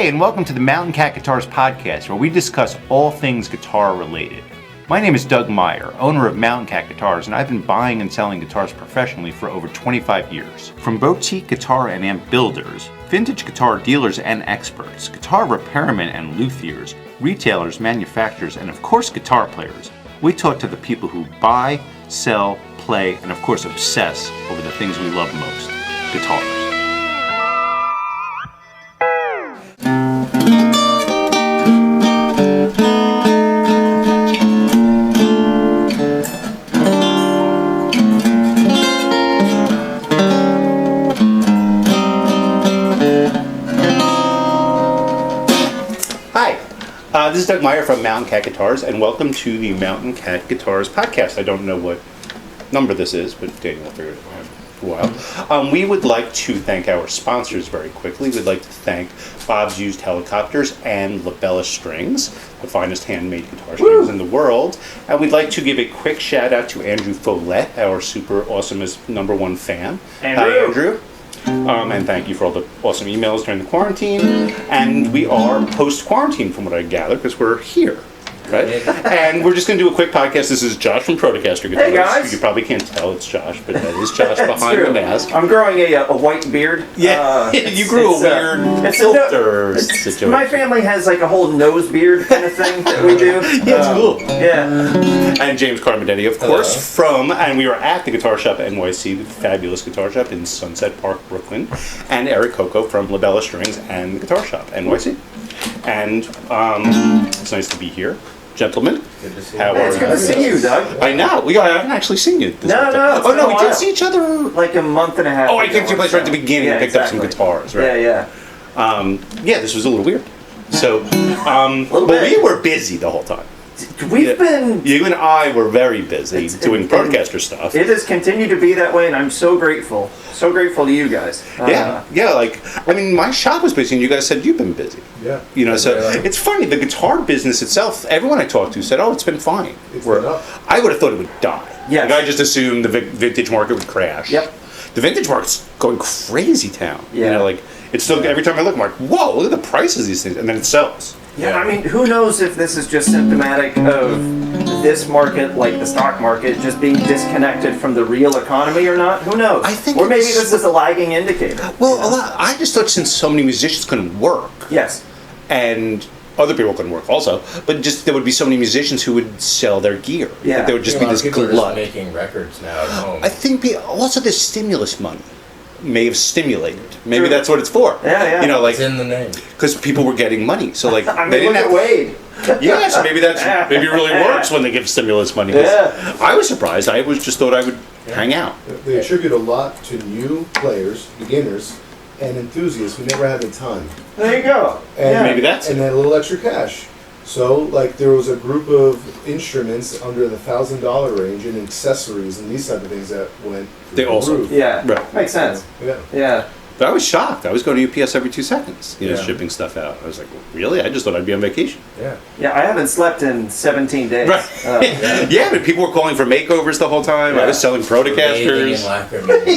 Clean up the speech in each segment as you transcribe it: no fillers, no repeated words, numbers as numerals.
Hey, and welcome to the Mckay Guitars podcast, where we discuss all things guitar related. My name is Doug Meyer, owner of Mckay Guitars, and I've been buying and selling guitars professionally for over 25 years. From boutique guitar and amp builders, vintage guitar dealers and experts, guitar repairmen and luthiers, retailers, manufacturers, and of course guitar players, we talk to the people who buy, sell, play, and of course obsess over the things we love most, guitars. This is Doug Meyer from Mckay Guitars, and welcome to the Mckay Guitars podcast. I don't know what number this is, but Daniel will figure it out for a while. We would like to thank our sponsors very quickly. We'd like to thank Bob's Used Helicopters and Labella Strings, the finest handmade guitar strings in the world. And we'd like to give a quick shout out to Andrew Follett, our super awesomest #1 fan. Hi, Andrew. And thank you for all the awesome emails during the quarantine. And we are post-quarantine, from what I gather, because we're here, right? And we're just going to do a quick podcast. This is Josh from Protocaster Guitars. Hey, guys. You probably can't tell it's Josh, but that is Josh behind the mask. I'm growing a white beard. Yeah, you grew a weird filter situation. My family has like a whole nose beard kind of thing that we do. Yeah, it's cool. Yeah. And James Carbonetti, of course, and we were at the Guitar Shop NYC, the fabulous guitar shop in Sunset Park, Brooklyn, and Eric Cocco from Labella Strings and the Guitar Shop NYC. And it's nice to be here. Gentlemen, good to see you. It's good to see you, Doug. I know. I haven't actually seen you. No. Oh, no, we did see each other like a month and a half. Oh, I came to your place right at the beginning and picked up some guitars, right? Yeah. Yeah, this was a little weird. So, but we were busy the whole time. We've been... You and I were very busy doing Protocaster stuff. It has continued to be that way, and I'm so grateful. So grateful to you guys. My shop was busy, and you guys said you've been busy. Yeah. It's funny, the guitar business itself, everyone I talked to said, oh, it's been fine. It's been up. I would have thought it would die. Yes. Like, I just assumed the vintage market would crash. Yep. The vintage market's going crazy town. Yeah. It's still, every time I look, I'm like, whoa, look at the prices of these things, and then it sells. Yeah, I mean, who knows if this is just symptomatic of this market, like the stock market, just being disconnected from the real economy or not? Who knows? I think or maybe this is a lagging indicator. Well, I just thought since so many musicians couldn't work. Yes. And other people couldn't work also, but just there would be so many musicians who would sell their gear. Yeah. There would just be this people glut. are just making records now at home. I think also the stimulus money may have stimulated. Maybe that's what it's for. Yeah. It's in the name. Because people were getting money, so they look didn't have at Wade. Yeah, so maybe it really works when they give stimulus money. Yeah. I was surprised. I just thought I would hang out. They attribute a lot to new players, beginners, and enthusiasts who never had the time. There you go. And maybe that's and it. a little extra cash. So, there was a group of instruments under the $1,000 range and accessories and these type of things that went. They through the also- roof. Yeah. Right. Makes sense. Yeah. But I was shocked. I was going to UPS every 2 seconds, Yeah. shipping stuff out. I was like, really? I just thought I'd be on vacation. Yeah. Yeah, I haven't slept in 17 days. Right. Yeah, but people were calling for makeovers the whole time. I was selling Protocasters. Yeah, but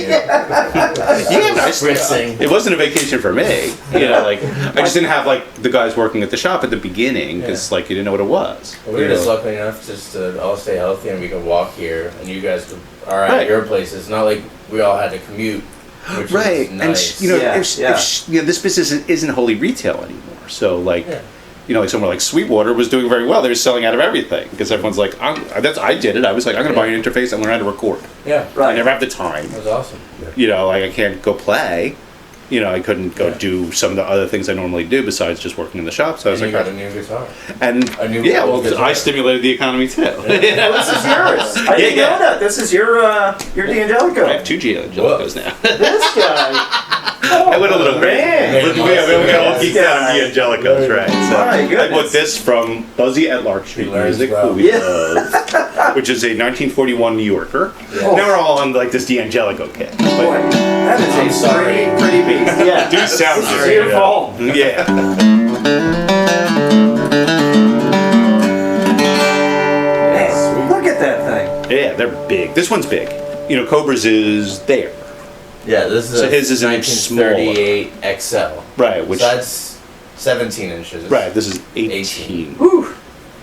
it wasn't a vacation for me. I just didn't have the guys working at the shop at the beginning because you didn't know what it was. Well, we were just lucky enough just to all stay healthy and we could walk here and you guys are at your places. Not like we all had to commute. Which Right, nice. and if this business isn't wholly retail anymore. So somewhere like Sweetwater was doing very well. They were selling out of everything because everyone's like, I did it. I was like, I'm going to buy an interface and learn how to record. Yeah, I never have the time. That was awesome. I can't go play. I couldn't go do some of the other things I normally do besides just working in the shop. So I was like, you got a new guitar. And guitar. I stimulated the economy too. Well, this is yours. I didn't know that. This is your D'Angelico. I have 2 D'Angelicos now. This guy. I went a little man. We all geeked out on D'Angelicos, right? My So goodness. I bought this from Buzzy at Lark Street Music, well. who we love, which is a 1941 New Yorker. Yeah. Now we're all on this D'Angelico kit. Boy, that is a pretty beast. Yeah. Do sound This is very your fault. Yeah. Hey, look at that thing. Yeah, they're big. This one's big. Cobra's is there. Yeah, this is So a his is an inch 1938 XL. Right, which So that's 17 inches. Right. This is 18. Whew.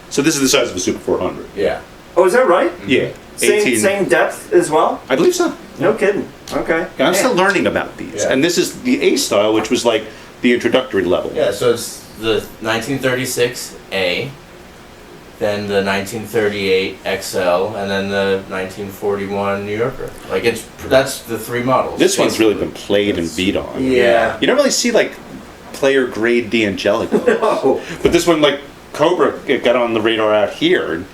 So this is the size of a Super 400. Yeah. Oh, is that right? Yeah. 18. Same depth as well? I believe so. No kidding. Okay. Yeah, I'm still learning about these. Yeah. And this is the A style, which was like the introductory level. Yeah, so it's the 1936A, then the 1938 XL, and then the 1941 New Yorker. Like that's the three models. This one's really been played and beat on. Yeah. You don't really see like player grade D'Angelico. Oh. But this one, like Cobra, it got on the radar out here. And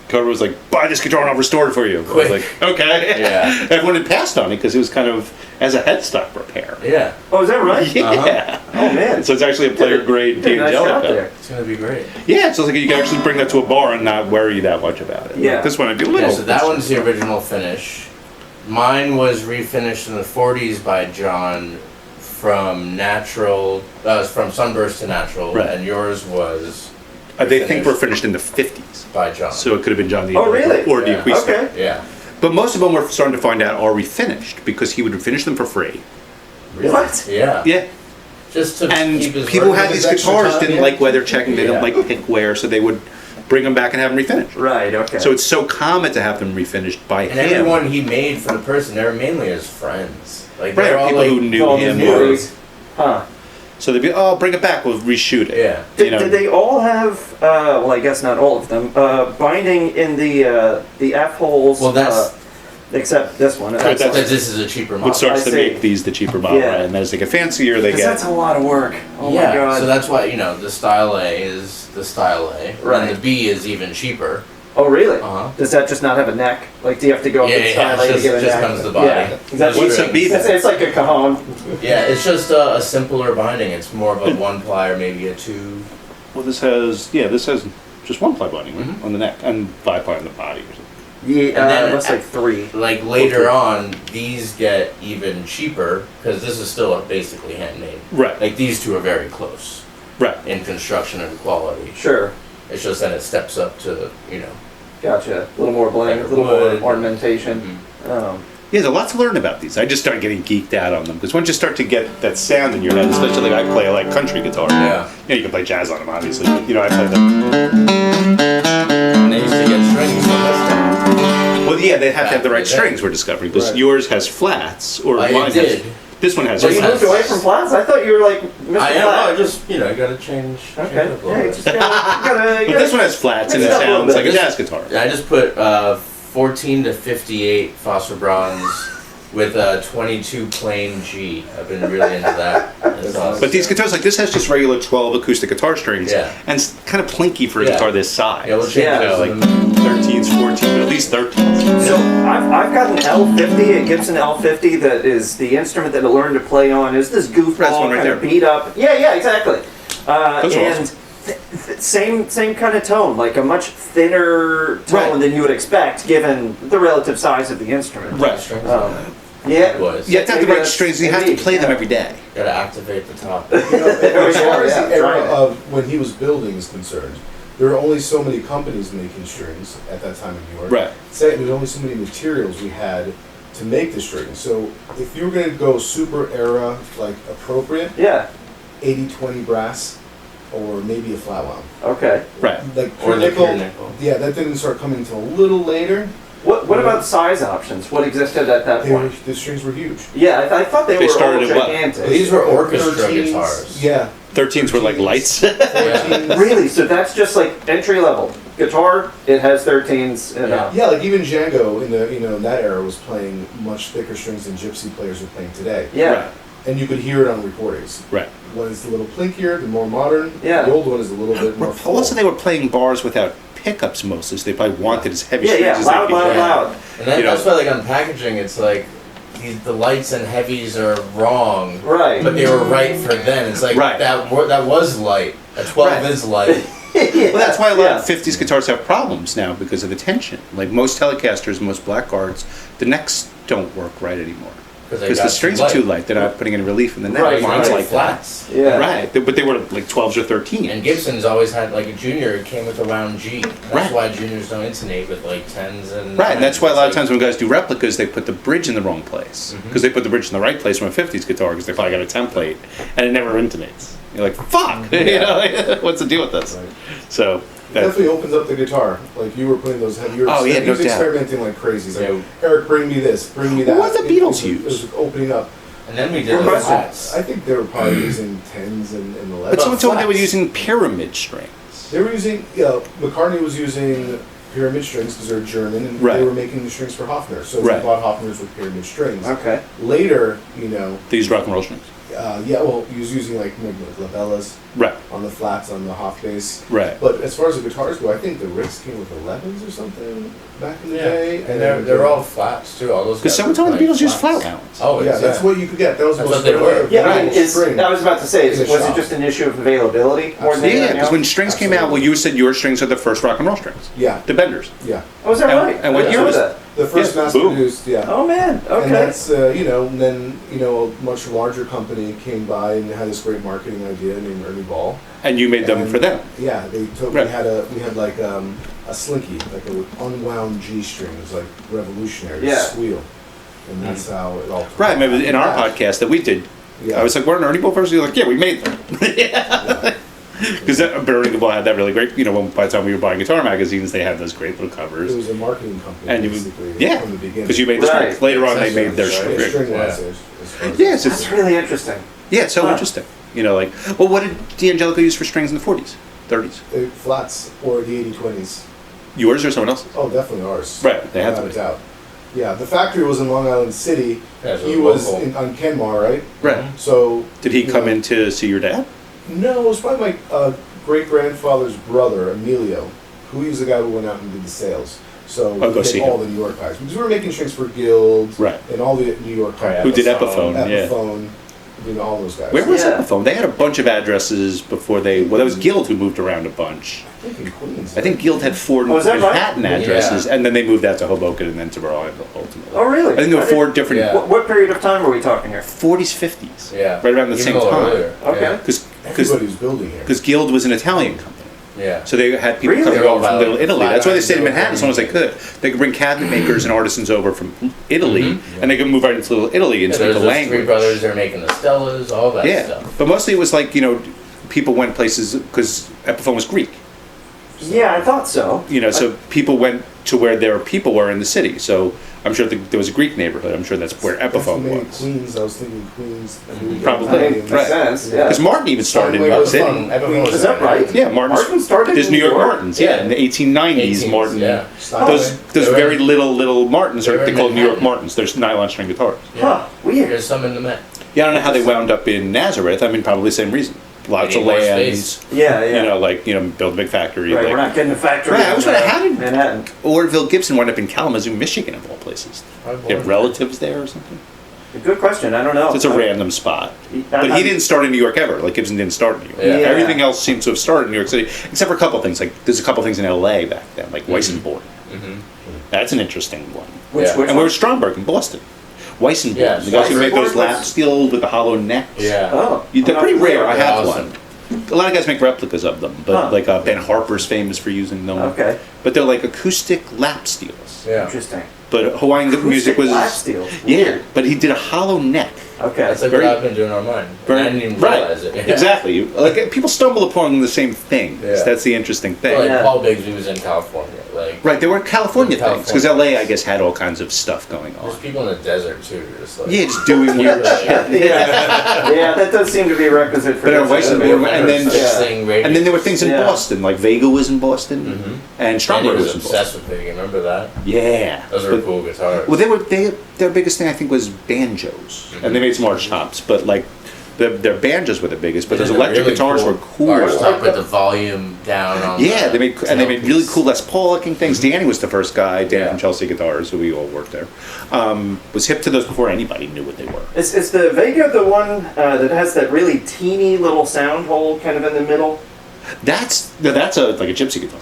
Cobra was like, buy this guitar and I'll restore it for you. Quick. I was like, okay. Yeah. Everyone had passed on it because it was kind of as a headstock repair. Yeah. Oh, is that right? Yeah. Oh, man. So it's actually a player grade Did a nice job D'Angelico. there. It's gonna be great. Yeah, so it's like you can actually bring that to a bar and not worry that much about it. Yeah. Like, this one I'd be a little. Yeah, so that one's the original finish. Mine was refinished in the 40s by John from from Sunburst to natural, Right. and yours was They think we're finished in the 50s. by John. So it could have been John Oh, really? or Yeah. D'Acquisto. Okay. Yeah. But most of them we're starting to find out are refinished because he would finish them for free. Really? What? Yeah. Yeah. Just to And keep his people who work. had these His extra guitars time, didn't yeah. like weather checking, they didn't Yeah. like pick wear, so they would bring them back and have them refinished. Right, okay. So it's so common to have them refinished by And him. everyone he made for the person, they were mainly his friends. Like Right, they're all people like, who knew all him. the Or, news. Huh. so they'd be, oh, bring it back, we'll reshoot it. Yeah. Did, You know. did they all have, well, I guess not all of them, binding in the F holes? Well, that's- except this one. Right, But this is a cheaper model. What starts I to see. make these the cheaper model, Yeah. right? And as they get fancier, they Because get. that's a lot of work. Oh yeah, my god. so that's why, the Style A is the Style A. Right. And the B is even cheaper. Oh really? Uh-huh. Does that just not have a neck? Like, do you have to go up Yeah, the yeah, style it's to get a just neck? comes the body. Yeah. Exactly. What's a B It's, then? it's like a cajon. Yeah, it's just a simpler binding. It's more of a one ply or maybe a two. Well, this has just one ply binding right? On the neck and 5 ply on the body or something. Yeah, And then looks like 3. Like later on, these get even cheaper because this is still basically handmade. Right. Like these two are very close Right. in construction and quality. Sure. It's just that it steps up to, Gotcha. A little more bling, a little Wood. more ornamentation. Yeah, there's a lot to learn about these. I just started getting geeked out on them because once you start to get that sound in your head, especially like I play like country guitar. Yeah. You can play jazz on them, obviously. But, I play them. And they used to get strings from this thing. Well, yeah, they have to have the right Yeah. strings. We're discovering because Right. yours has flats, or I mine did. has. This one has So you Just moved has- away from flats? I thought you were like Mr. I am. Flat. I just, I gotta change. Okay. change it up a little Yeah, you bit. just gotta, But this one has flats and it Mix it up a little sounds like a bit. jazz guitar. Yeah, I just put 14 to 58 phosphor bronze with a 22 plain G. I've been really into that. It's awesome. But these guitars, like this, has just regular 12 acoustic guitar strings, Yeah. and it's kind of plinky for a Yeah. guitar this size. Yeah, we'll change Yeah. those like in the- 13s, 14s, but at least 13s. So I've got an L50, a Gibson L50 that is the instrument that I learned to play on. Is this That's goofball one right kind of there. beat up? Yeah, exactly. Those are And same kind of tone, like a much thinner tone Right. than you would expect given the relative size of the instrument. Right. Strings Um, on yeah. it was. You have to have the Maybe right strings. You have to indeed, play them yeah. every day. Gotta activate the top. As far as Yeah, the era right. of when he was building is concerned, there were only so many companies making strings at that time in New York. Right. Second, there were only so many materials we had to make the strings. So if you were going to go super era, like appropriate, Yeah. 80-20 brass, or maybe a flat wound. Okay. Right. Like Or pure the nickel, pure nickel. yeah, that didn't start coming until a little later. What about size options? What existed at that They were, point? the strings were huge. Yeah, I thought they They were started all at what? gigantic. These were orchestra 13s, guitars. Yeah. 13s were like lights. 14s. Really? So that's just like entry level guitar. It has 13s and Yeah. Yeah, like even Django in the in that era was playing much thicker strings than gypsy players are playing today. yeah. Right. And you could hear it on recordings. Right. One is a little plinkier, the more modern. Yeah. The old one is a little bit more full. Also, they were playing bars without pickups mostly, so they probably wanted as heavy Yeah, strings yeah, as loud, they could loud, get. loud. And that, You know. that's why, like, on packaging, it's like the lights and heavies are wrong, Right. but they were right for then. It's like Right. that was light. A 12 Right. is light. Yeah, Well, that's why a lot yeah. of 50s guitars have problems now because of the tension. Like most Telecasters, most Blackguards, the necks don't work right anymore. Because Because the strings are too light. They're not putting any relief in the neck. Right, Mine's right. like that. flats. Yeah. Right. But they were like 12s or 13s. And Gibson's always had, like, a junior, it came with a round G. That's Right. why juniors don't intonate with, like, 10s and Right, and that's why a lot of 9s. times when guys do replicas, they put the bridge in the wrong place. Because they put the bridge in the right place from a 50s guitar because they probably got a template and it never intonates. You're like, fuck, you know, like, what's the deal with this? Right. So. Definitely opens up the guitar. Like you were putting those heavy. Oh, yeah, he no was doubt. experimenting like crazy. He's like, Yeah. Eric, bring me this, bring me that. What did the Beatles It use? was opening up. And then we did Good the question. flats. I think they were probably using 10s and 11s. But someone told me they were flats. using pyramid strings. They were using, McCartney was using pyramid strings because they're German, and Right. they were making the strings for Hofner. So Right. they bought Hofners with pyramid strings. Okay. Later, They use rock and roll strings. he was using like labellas Right, on the flats on the Hof bass. right. But as far as the guitars go, I think the Ricks came with 11s or something back in the Yeah, day. and they're all flats too. All those. Because guys someone were told me the playing Beatles used flats. flat rounds. Oh, yeah, that's what you could get. That was That's most what they were. rare. Yeah, I mean, String. I was about to say, In the was it shop. just an issue of availability more than Absolutely. Yeah, anything because else? when strings came out, well, you said your strings are the first rock and roll strings. Yeah, The Benders. yeah. Oh, is that and- right? and what I year didn't was know it? that. The first Yeah, mass boom. produced, yeah. Oh man, And okay. that's, and then, a much larger company came by and had this great marketing idea named Ernie Ball. And you made them And, for them. Yeah, they took, Right. we had like a slinky, like an unwound G string. It was like revolutionary, Yeah. squeal. And that's how it all Right, I mean, in our podcast that we did, Yeah. I was like, we're an Ernie Ball person? You're like, yeah, we made them. Yeah. Because Ernie Ball had that really great, by the time we were buying guitar magazines, they had those great little It covers. was a marketing company, And you basically, yeah, from the beginning. because you made the strings. Right. Later on, they made their Accessories, right? strings. String-wise, Yeah. as far as- Yes, That's really interesting. Yeah, it's so Huh. interesting. What did D'Angelico use for strings in the 40s, 30s? Flats or the 80-20s. Yours or someone else's? Oh, definitely ours. Right, they had to Without a be. doubt. Yeah, the factory was in Long Island City. Yeah, so He it was local. on Kenmore, right? Right. So Did he you come know- in to see your dad? No, it was probably my great-grandfather's brother, Emilio, who he was the guy who went out and did the sales. So Oh, go we see did all him. the New York guys. Because we were making strings for Guild Right. and all the New York guys. Who did Epiphone. Epiphone? Yeah. Epiphone, all those guys. Where was Yeah. Epiphone? They had a bunch of addresses before they. Well, that was Guild who moved around a bunch. I think in Queens. I think Guild had 4 Oh, is that right? Manhattan addresses, and then they moved out to Hoboken and then to Rhode Island ultimately. Oh really? I think there were I didn't- 4 different Yeah. What period of time are we talking here? 40s, 50s. Yeah. Right around the Even same a little time. earlier. Okay. Everybody was building here. Because Guild was an Italian company. Yeah. So they had people Really? coming They're all over from about, Little like, Italy. That's why they stayed in flat Manhattan as long as they could. They could bring cabinet makers and artisans over from Italy, Mhm. and they could move right into Little Italy and Yeah, speak there's the those language. three brothers. They're making the Stellas, all that Yeah, stuff. but mostly it was like people went places because Epiphone was Greek. Yeah, I thought so. So people went to where their people were in the city. So I'm sure there was a Greek neighborhood. I'm sure that's where Epiphone Maybe was. Queens. I was thinking Queens. Probably. I mean, Right. makes sense. Yeah. Because Martin even started in Wait, New York what's City. fun? Epiphone was Is that right? Yeah, Martin started There's in New York New York? Martins. Yeah, in the 1890s, 18s, Martin. Yeah. Those Those, those very little Martins They are were they in call New York Manhattan. Martins. There's nylon string guitars. Huh. Weird. There's some in the Met. Yeah, I don't know how they wound up in Nazareth. I mean, probably the same reason. Lots They of need more land. space. Yeah, yeah. Build a big factory. Right, like- we're not getting a factory. Right, I was in, wondering, how did- Manhattan? Orville Gibson wound up in Kalamazoo, Michigan, of all places. Probably You have born relatives there or something? Good question. I don't know. So it's a random spot. I- But I- he didn't start in New York ever. Like Gibson didn't start in New York. Yeah. Yeah. Everything else seems to have started in New York City, except for a couple things. Like there's a couple things in L.A. back then, like Weissenborn. Mhm. That's an interesting one. Which, Yeah. which And one? where's Stromberg in Boston? Weissenborn, Yeah, the guys who make those Weissenborn lap was- steel with the hollow necks. Yeah. Oh. They're I'm pretty not rare. I familiar. have Awesome. one. A lot of guys make replicas of them, but Huh. like Ben Harper's famous for using them. Okay. But they're like acoustic lap steels. Yeah. Interesting. But Hawaiian music was lap steel. yeah. Weird. But he did a hollow neck. Okay. That's like Very- what I've been doing on mine. Very- I didn't even right. realize it. Yeah. Exactly. Like people stumble upon the same thing. Yeah. That's the interesting thing. Well, like Yeah. Paul Bigsby was in California. Like Right, there were California California. things because LA, I guess, had all kinds of stuff going there's on. people in the desert too. Just like Yeah, just doing weird shit. yeah. Yeah, that does seem to be a requisite for But at this. Weissenborn, and then Yeah. and then there were things in Yeah. Boston, like Vega was in Boston, Mhm. and Andy Stromberg was was in Boston. obsessed with Biggie. Remember that? Yeah, Those were But- cool guitars. Well, their biggest thing I think was banjos, and they made some arch tops, but like their banjos were the biggest. But those They're electric really guitars were cool. Arch top with the volume down on. Yeah, the they made really tailpiece. cool Les Paul looking things. Danny was the first guy. Dan Yeah. from Chelsea Guitars, who we all worked there, was hip to those before anybody knew what they were. Is the Vega the one that has that really teeny little sound hole kind of in the middle? That's like a gypsy guitar.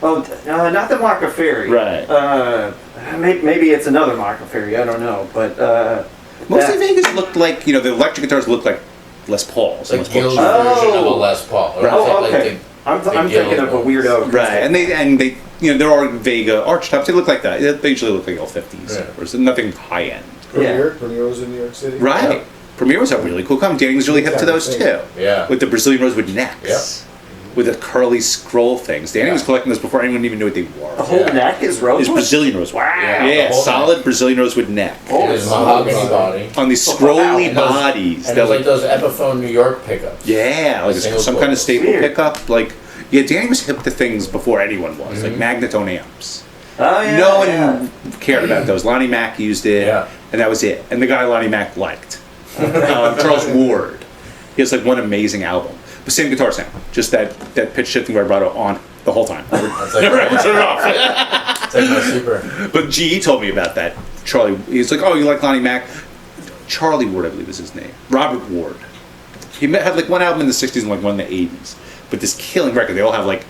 Oh, not the Mckay. Right. Maybe it's another Mckay. I don't know, but Mostly that- Vegas looked like the electric guitars looked like Les Pauls. It's like Les Paul Gill's Jr. version of a Oh. Les Paul. Or Right. it's Oh, like okay. I'm thinking of a weirdo. Right, and they there are Vega arch tops. They look like that. They usually look like L50s. Yeah. Or so nothing high end. Premier was in New York City. Right. Premier was a really cool company. Danny was really hip to those too. Yeah. With the Brazilian rosewood necks. With the curly scroll things. Danny was collecting those before anyone even knew what they were. The whole neck is rosewood? It's Brazilian rosewood. Wow. Yeah, the whole solid neck. Brazilian rosewood neck. There's mahogany body. On these scrolly bodies. And They're there's like those Epiphone New York pickups. yeah, like Single some kind of coils. staple Weird. pickup. Like, yeah, Danny was hip to things before anyone was. Like magnetone amps. Oh, yeah. No one cared about those. Lonnie Mack used it, Yeah. and that was it. And the guy Lonnie Mack liked. Charles Ward. He has like one amazing album. But same guitar sound. Just that pitch shifting vibrato on the whole time. That's like, Never ever turn it off. it's like my super. But GE told me about that. Charlie, he's like, oh, you like Lonnie Mack? Charlie Ward, I believe is his name. Robert Ward. He had like one album in the 60s and like one in the 80s. But this killing record, they all have like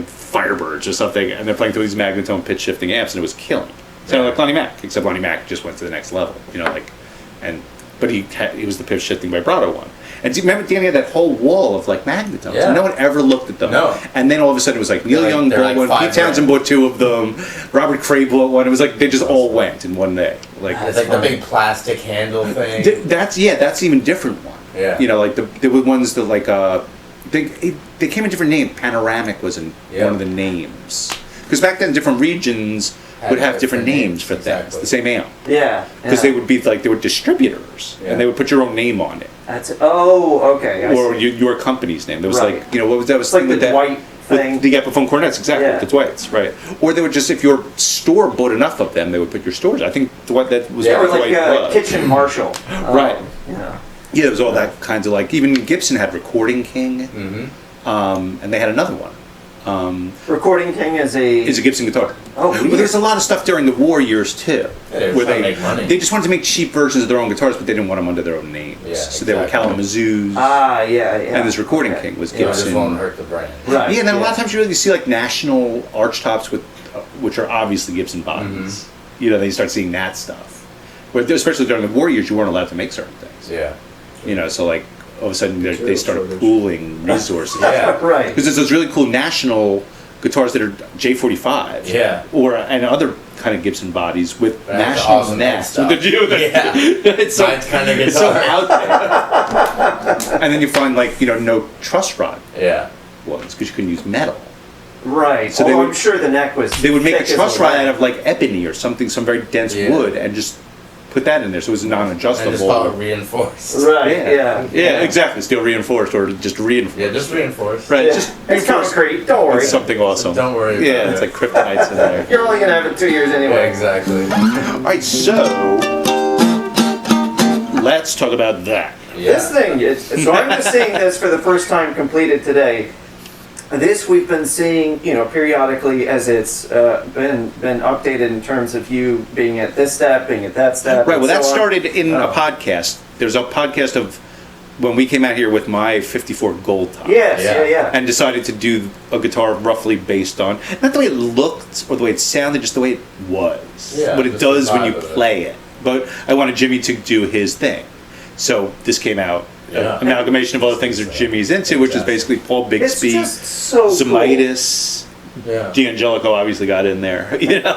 Firebirds or something, and they're playing through these magnetone pitch shifting amps, and it was killing. Sounded like Lonnie Mack, except Lonnie Mack just went to the next level, you know, like, but he was the pitch shifting vibrato one. And do you remember Danny had that whole wall of like magnetones, Yeah. and no one ever looked at them. No. And then all of a sudden it was like Neil They're Young bought like one, Pete Townsend bought two of them, Robert Cray bought one. It was like they just all went in one day. Like It's like the big plastic handle thing. that's an even different one. Yeah. You know, like there were ones that like they came in different names. Panoramic was in one of the names because back then different regions would have different names for things. exactly. The same amp Yeah. because they would be like they were distributors and they would put your own name on it Okay. I or see. your company's name. There was Right. like what was that? Was It's like with the that Dwight thing. with the Epiphone cornets exactly. Yeah. The Dwights, right? Or they would just if your store bought enough of them, they would put your stores. I think Dwight that was Or what like Dwight was. Kitchen Marshall. Right. Yeah. Yeah, there was all that kinds of like even Gibson had Recording King, and they had another one. Recording King is a Gibson guitar. Oh, but weird. there's a lot of stuff during the war years too, Yeah, they were where trying to make money. they just wanted to make cheap versions of their own guitars, but they didn't want them under their own names. Yeah, so they were exactly. Kalamazoo's, yeah. and this Recording Okay. King was You know, it Gibson. just won't hurt the brand. Right. Yeah, and then a lot of times you really see like national archtops with, which are obviously Gibson bodies. You know, then you start seeing that stuff. But especially during the war years, you weren't allowed to make certain things. Yeah. You know, so like all of a sudden they Material started shortage. pooling resources. Yeah. Right. Because there's those really cool national guitars that are J45, Yeah. and other kind of Gibson bodies with That's national awesome necks. stuff. With the Yeah. it's so, Mine's kinda it's so guitar. out there. And then you find like no truss rod Yeah. ones because you couldn't use metal. Right. So So they would- I'm sure the neck was. They would make a thick as truss a rod rag. out of like ebony or something, some very dense Yeah. wood, and just put that in there so it was And just non-adjustable. probably reinforced. Right. Yeah. Yeah. exactly. Steel reinforced or just reinforced. Yeah, just reinforced. Right. Yeah. Just It's reinforced. concrete. Don't worry. It's something awesome. Don't worry about Yeah, it. it's like kryptonite's in there. You're only gonna have it 2 years Yeah, anyway. exactly. All right, so let's talk about that. Yeah. This thing is. So I'm just seeing this for the first time completed today. This we've been seeing, periodically as it's been updated in terms of you being at this step, being at that step. Right. and Well, that so on. started in a Oh. podcast. There's a podcast of when we came out here with my '54 Gold Top. Yes. Yeah. Yeah. And decided to do a guitar roughly based on not the way it looked or the way it sounded, just the way it was. Yeah, what it just the does when vibe you of it. play it. But I wanted Jimmy to do his thing, so this came out. Yeah. Amalgamation of all the things that Jimmy's into, which is Exactly. basically Paul It's Bixby, just so cool. Zemaitis, Yeah. D'Angelico obviously got in there.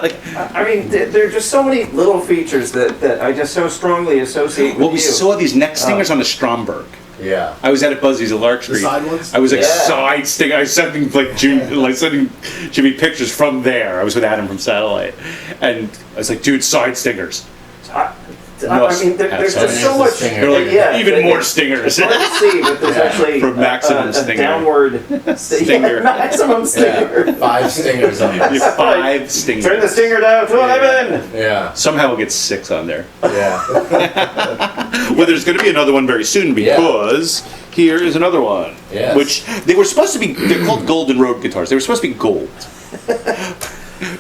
Like, I mean, there are just so many little features that I just so strongly associate with well, we you. saw these neck stingers on the Stromberg. Yeah. I was at Buzzy's at Lark Street. side ones? I was like Yeah. side stinger. I was sending sending Jimmy pictures from there. I was with Adam from Satellite, and I was like, "Dude, side stingers." I mean, there's just so much. They're like even more stingers. It's hard to see, but there's actually For maximum a stinger. downward Stinger. maximum stinger. Yeah. 5 stingers on You this. have 5 stingers. Turn the stinger down to 11. Yeah. Somehow we'll get 6 on there. Yeah. Well, there's going to be another one very soon because here is another one. Yes. Which they were supposed to be. They're called Golden Road guitars. They were supposed to be gold.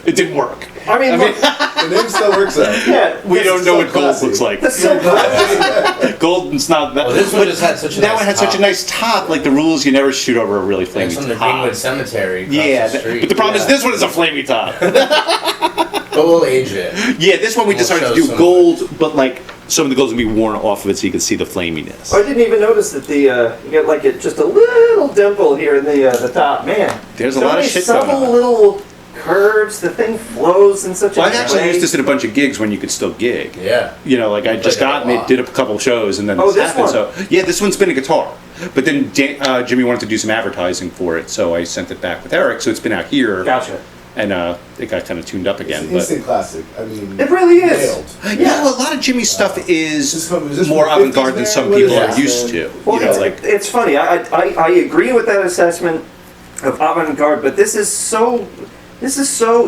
It didn't work. I mean, look, The name still works out. yeah, We don't know so what gold classy. looks like. the silver. Golden's not that. Well, this one but just had such a that nice one had such a top. nice top. Like the rules, you never shoot over a really Like flaming from the top. Greenwood Cemetery across Yeah, the street. but the problem is Yeah. this one is a flaming top. But we'll age it. Yeah, this one we We'll decided to show do some gold, but like some of the gold's gonna be worn off of it so you can see the flaminess. I didn't even notice that you get like just a little dimple here in the top. Man, There's a so lot of many shit going subtle on. little curves. The thing flows in such a Well, way. I actually used this at a bunch of gigs when you could still gig. Yeah. You know, like I just played it got a it, lot. did a couple shows, and then Oh, this this happened. one. So yeah, this one's been a guitar. But then Jimmy wanted to do some advertising for it, so I sent it back with Eric. So it's been out here, Gotcha. and it got kind of tuned up It's again. an But instant classic. I mean, It really is. nailed. yeah, well, a lot of Jimmy's stuff is Is this more from the avant-garde 50s, than man? some What people is are this, used man? to. Well, You know, like it's funny. I agree with that assessment of avant-garde, but this is so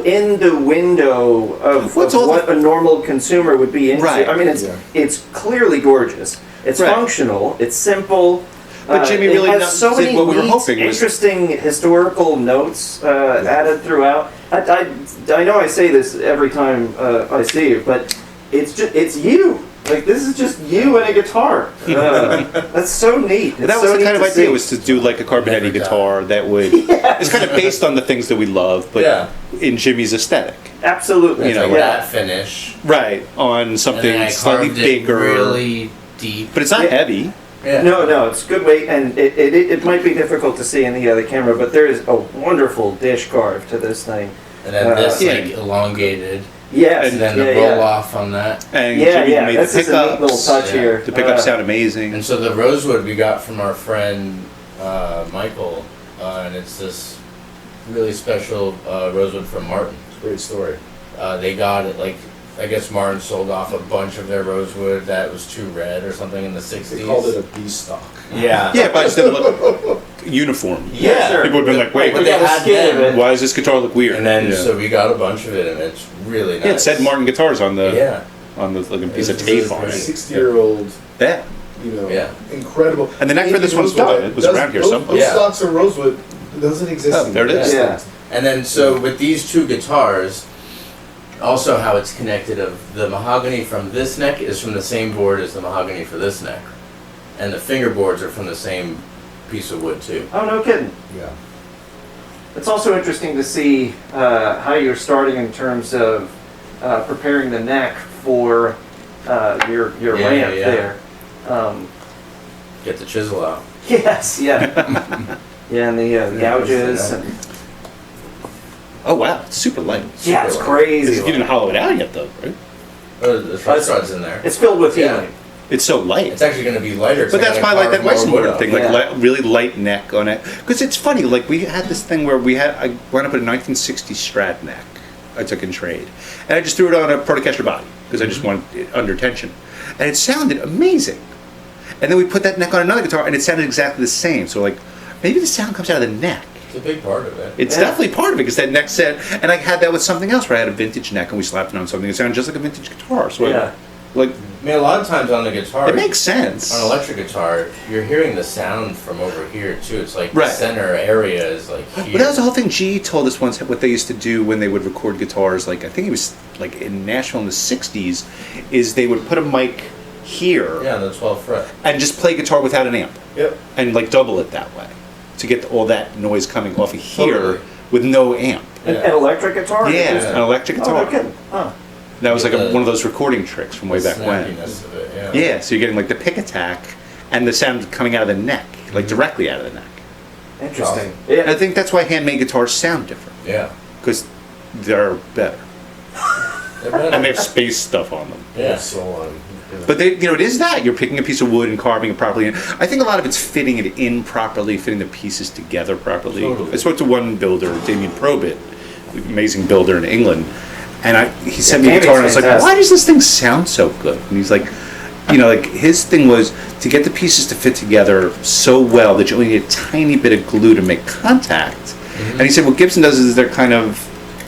in the window of What's all what a normal consumer would be into. Right. I mean, it's clearly gorgeous. It's Right. functional. It's simple. But Jimmy it really has not- so did many what we were neat, hoping was- interesting historical notes added throughout. I know I say this every time I see you, but it's you. Like, this is just you and a guitar. That's so neat. that It's was so the kind of neat to idea see. was to do like a Carbonetti Never guitar that would. It's kind of based on the things that we love, but Yeah. in Jimmy's aesthetic. Absolutely. It's You know, like yeah. that finish. Right, on And something then I slightly carved bigger. it really deep. But it's not Yeah. heavy. Yeah. No, it's good weight, and it might be difficult to see in the other camera, but there is a wonderful dish carved to this thing. And then this Yeah. like elongated. Yes, And then yeah, the roll yeah. off on that. And Yeah, Jimmy yeah, made this the is a neat little pickups. touch Yeah. here. The pickups sound amazing. And so the rosewood we got from our friend Michael, and it's this really special rosewood from Martin. Great story. They got it like, I guess Martin sold off a bunch of their rosewood that was too red or something in the 60s. They called it a B stock. Yeah. Yeah, but I just didn't look uniform. Yeah. Sure. People have been like, wait, But We they got a had skin of them. it. why does this guitar look weird? And then yeah. so we got a bunch of it, and it's really nice. Yeah, it said Martin Guitars on the Yeah. like a piece of It's tape really on pretty. it. 60-year-old, Yeah. you know, Yeah. incredible. And the neck for this one's Rosewood, done. It was around here somewhere. Those Yeah. stocks of rosewood doesn't exist. Oh, there it anymore. is. Yeah. And then so with these two guitars, also how it's connected of the mahogany from this neck is from the same board as the mahogany for this neck. And the fingerboards are from the same piece of wood too. Oh, no kidding. Yeah. It's also interesting to see how you're starting in terms of preparing the neck for your Yeah, ramp yeah. there. Get the chisel out. Yes, yeah. Yeah, and the gouges. And, Oh wow, it's super light. yeah, it's light. crazy. You didn't hollow it out yet though, right? Oh, the truss rod's in there. It's filled with Yeah. helium. It's so light. It's actually going to be lighter. 'cause But I'm that's gonna why I like that carve more wood Weissenborn up. thing, Yeah. like really light neck on it. Because it's funny, like we had this thing where I wound up with a 1960 Strat neck I took in trade. And I just threw it on a Protocaster body because I just wanted it under tension. And it sounded amazing. And then we put that neck on another guitar and it sounded exactly the same. So like, maybe the sound comes out of the neck. It's a big part of it. It's Yeah. definitely part of it because that neck said, and I had that with something else where I had a vintage neck and we slapped it on something that sounded just like a vintage guitar. So Yeah. like, I mean, a lot of times on the guitar, it makes sense. on an electric guitar, you're hearing the sound from over here too. It's like Right. the center area is like here. But that was the whole thing. G told us once what they used to do when they would record guitars. Like I think it was like in Nashville in the '60s, is they would put a mic here Yeah, on the 12th fret. and just play guitar without an amp Yep. and like double it that way to get all that noise coming off of here Totally. with no amp. An electric guitar? Yeah, Just- an electric Oh, guitar. no kidding. Huh. That was like The- one of those recording tricks from way back when. Snappiness of it, yeah. Yeah, so you're getting like the pick attack and the sound coming out of the neck, like directly out of the neck. Interesting. And I Yeah. think that's why handmade guitars sound different Yeah. because they're better They're better. and they have space stuff on them. yeah. So on. But they, it is that you're picking a piece of wood and carving it properly. And I think a lot of it's fitting it in properly, fitting the pieces together properly. Totally. I spoke to one builder, Damien Probit, amazing builder in England, and he sent me a Damien's guitar, and I was like, fantastic. "Why does this thing sound so good?" And he's like, "You know, like his thing was to get the pieces to fit together so well that you only need a tiny bit of glue to make contact." Mm-hmm. And he said, "What Gibson does is they're kind of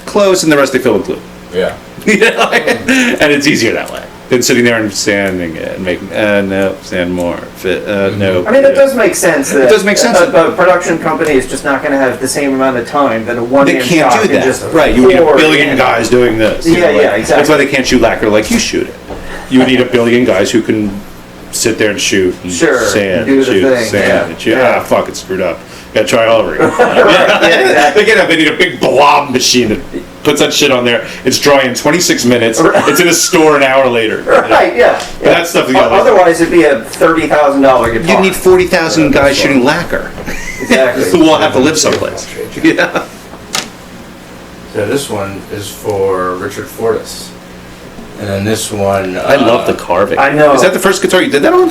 close, and the rest they fill with glue." Yeah. You know, and it's easier that way than sitting there and sanding it and making no, sand more, fit, no. I mean, it does make sense that It does make sense. a production company is just not going to have the same amount of time that a one-man They can't shop do can that, just right? You would need a pour billion in. guys doing this. you Yeah, know, like, yeah, exactly. That's why they can't shoot lacquer like you shoot it. You would need a billion guys who can sit there and shoot and Sure, sand, do the shoot, thing, sand, yeah. and shoot. Yeah. Ah, fuck, it's screwed up. Gotta try all over again. Yeah, exactly. They need a big blob machine that puts that shit on there. It's drying in 26 minutes. Right. It's in a store an hour later. Right, yeah. But that stuff you gotta- Otherwise, it'd be a $30,000 guitar. You need 40,000 guys shooting lacquer Exactly. who will have to live someplace. Yeah. Yeah, this one is for Richard Fortas. And then this one... I love the carving. I know. Is that the first guitar you did that on?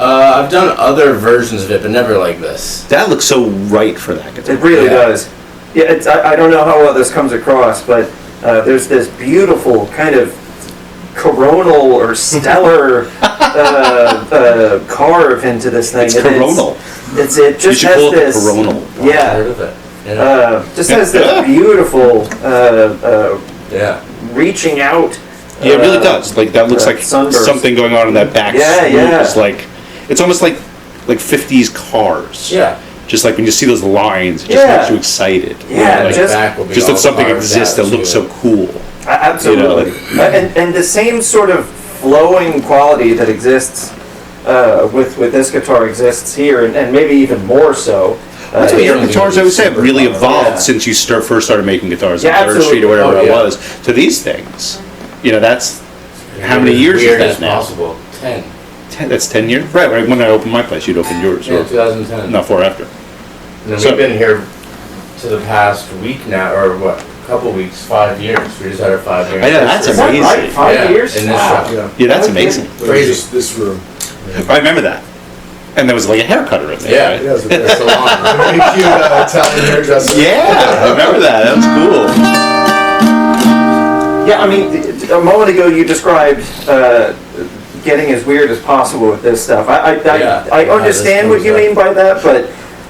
I've done other versions of it, but never like this. That looks so right for that guitar. It really Yeah. does. Yeah, I don't know how well this comes across, but there's this beautiful kind of coronal or stellar carve into this thing. It's And coronal. It You just should call has it this. coronal. I've Yeah. heard of it. Yeah. Just has this beautiful Yeah. reaching out. Yeah, it really does. Like that looks like Sunburst. something going on in that back Yeah, swoop. yeah. It's like it's almost like 50s cars. Yeah. Just like when you see those lines, it just Yeah. makes you excited. Yeah, Like just- back will be Just all that something carved exists out, that looks too. so cool. Absolutely. And the same sort of flowing quality that exists with this guitar exists here, and maybe even more so. That's what your really guitars, I would say, have super really fun. evolved Yeah. since you first started making guitars Yeah, on 3rd Street or whatever absolutely. it Oh, yeah. was to these things. You know, that's how many years is Weird that as now? possible. 10. 10, that's 10 years? Right, when I opened my place, you'd opened yours. Yeah, Or 2010. not far after. And then So- we've been here to the past week now, or what, couple weeks, 5 years. We just had our 5-year I know, that's Is that amazing. right? 5 years? In this Wow. shop. Yeah. Yeah, that's Okay. amazing. Crazy. Just this room. I remember that. And there was like a hair cutter in there, Yeah. right? Yeah, it's a salon. Very cute Italian hairdresser. Yeah, I remember that. That was cool. Yeah, I mean, a moment ago you described getting as weird as possible with this stuff. I Yeah, understand this what you comes mean by that, but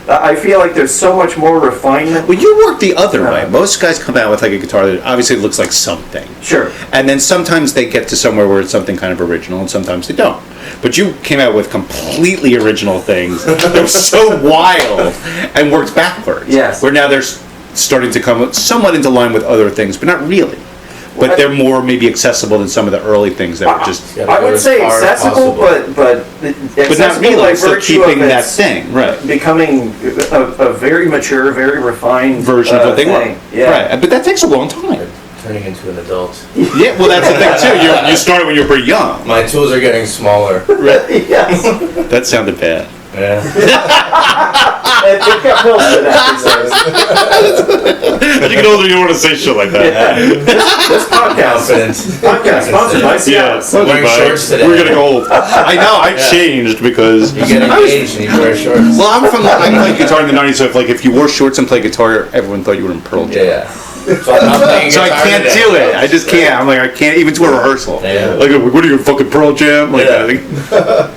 I feel like there's so much more refinement. Well, you work the other way. Most guys come out with like a guitar that obviously looks like something. Sure. And then sometimes they get to somewhere where it's something kind of original, and sometimes they don't. But you came out with completely original things that were so wild and worked backwards. Yes. Where now they're starting to come somewhat into line with other things, but not really. But they're more maybe accessible than some of the early things that were just. Yeah. I would say As far as accessible, possible. but But not accessible really. by Still virtue keeping of that its thing, right? becoming a very mature, very refined Version of what they were. thing. Yeah. Right. But that takes a long time. Turning into an adult. Yeah, well, that's the thing too. You started when you were pretty young. My tools are getting smaller. Yes. That sounded bad. Yeah. They've got pills for that these days. As you get older, you don't want to say shit like that. This Confident. podcast sponsored by Seattle. I'm wearing shorts today. We're getting old. I know. I changed because You get I was. engaged and you wear shorts. Well, I played guitar in the '90s, so if you wore shorts and played guitar, everyone thought you were in Pearl Jam. Yeah. So I'm not playing So I guitar can't today. do it. I just can't. I'm like, I can't even to a rehearsal. Yeah. Like, what are you, fucking Pearl Jam? Like, Yeah. I think,